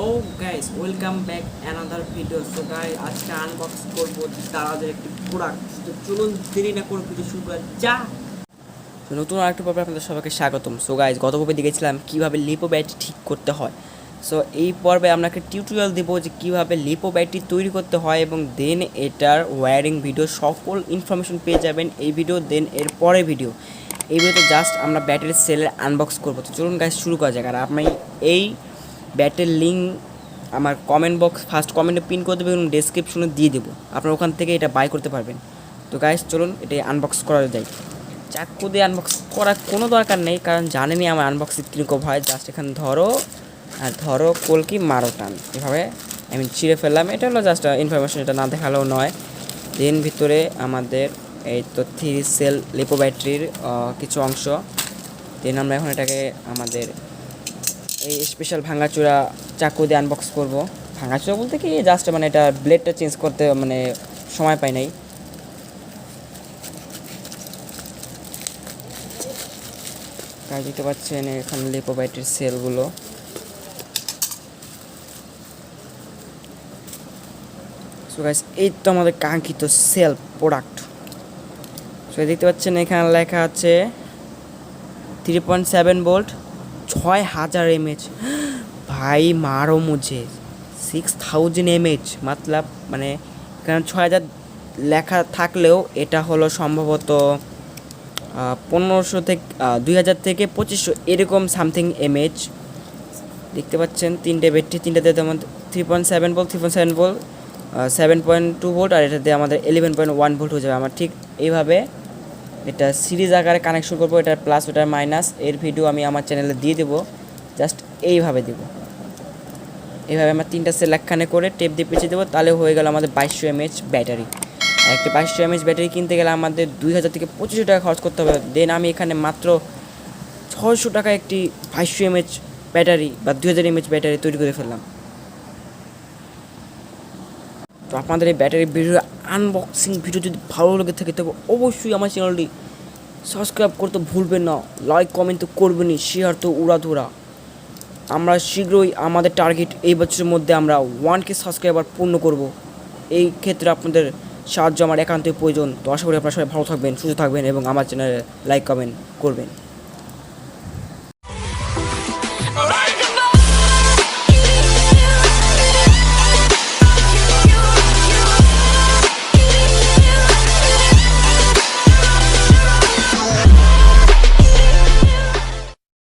Hello guys, welcome back another video. So guys, আজকে unbox করব তারাদের একটি প্রোডাক্ট। তো চলুন দেরি না করে ভিডিও শুরু করা যাক। তো নতুন আরেকটি পর্বে আপনাদের সবাইকে স্বাগতম। সো গাইস, গত পর্বে দেখেছিলাম কীভাবে লিপো ব্যাটারি ঠিক করতে হয়। সো এই পর্বে আপনাকে টিউটোরিয়াল দেবো যে কীভাবে লিপো ব্যাটারি তৈরি করতে হয় এবং দেন এটার ওয়্যারিং ভিডিও সকল ইনফরমেশন পেয়ে যাবেন এই ভিডিও, দেন এর পরের ভিডিও। এই ভিডিওতে জাস্ট আমরা ব্যাটারির সেলের আনবক্স করবো। তো চলুন গাইস শুরু করা যাক। আর আমি এই ব্যাটের লিঙ্ক আমার কমেন্ট বক্স ফার্স্ট কমেন্টে পিন করে দেবো এবং ডেসক্রিপশনে দিয়ে দেবো, আপনারা ওখান থেকে এটা বাই করতে পারবেন। তো গাইস চলুন এটা আনবক্স করা যায়। চাকু দিয়ে আনবক্স করার কোনো দরকার নেই, কারণ জানেনই আমার আনবক্সিং কীরকম হয়। জাস্ট এখানে ধরো আর ধরো কলকি মারো টান, এভাবে আমি ছিঁড়ে ফেললাম। এটা হলো জাস্ট ইনফরমেশন, এটা না দেখালেও নয়। দেন ভিতরে আমাদের এই তো 3 সেল লিপো ব্যাটারির কিছু অংশ। দেন আমরা এখন এটাকে আমাদের এই স্পেশাল ভাঙাচোরা চাকু দিয়ে আনবক্স করব। ভাঙাচোরা বলতে কি জাস্ট মানে এটা ব্লেডটা চেঞ্জ করতে মানে সময় পাই নাই। কাজ দেখতে পাচ্ছেন এখানে লিপো ব্যাটারির সেলগুলো। সো গাইস, এই তো আমাদের কাঙ্ক্ষিত সেল প্রোডাক্ট। সো দেখতে পাচ্ছেন এখানে লেখা আছে 3.7 ভোল্ট 6000 mAh। ভাই মারো মুঝে 6000 mAh মতলব মানে এখানে 6000 লেখা থাকলেও এটা হলো সম্ভবত 1500 থেকে 2000 থেকে 2500 এরকম সামথিং mAh। দেখতে পাচ্ছেন তিনটে ব্যাটারি, তিনটাতে যেমন 3.7 ভোল্ট 3.7 ভোল্ট 7.2 ভোল্ট আর এটাতে আমাদের 11.1 ভোল্ট হয়ে যাবে। আমার ঠিক এইভাবে এটা সিরিজ আকারে কানেকশন করবো, এটার প্লাস ওটার মাইনাস। এর ভিডিও আমি আমার চ্যানেলে দিয়ে দেবো, জাস্ট এইভাবে দেবো। এইভাবে আমরা 3টা সেল একখানে করে টেপ দিয়ে পেঁচিয়ে দেবো, তাহলে হয়ে গেল আমাদের 2200 mAh ব্যাটারি। আর একটা 2200 mAh ব্যাটারি কিনতে গেলে আমাদের 2000 থেকে 2500 টাকা খরচ করতে হবে। দেন আমি এখানে মাত্র 600 টাকা একটি 2200 mAh ব্যাটারি বা 2000 mAh ব্যাটারি তৈরি করে ফেললাম। তো আপনাদের এই ব্যাটারি ভিডিও আনবক্সিং ভিডিও যদি ভালো লেগে থাকে তবে অবশ্যই আমার চ্যানেলটি সাবস্ক্রাইব করতে ভুলবেন না, লাইক কমেন্ট তো করবেনই, শেয়ার তো উড়াধুরা। আমরা শীঘ্রই আমাদের টার্গেট এই বছরের মধ্যে আমরা 1K সাবস্ক্রাইবার পূর্ণ করব। এই ক্ষেত্রে আপনাদের সাহায্য আমার একান্তই প্রয়োজন। তো আশা করি আপনারা সবাই ভালো থাকবেন, সুস্থ থাকবেন এবং আমার চ্যানেলে লাইক কমেন্ট করবেন।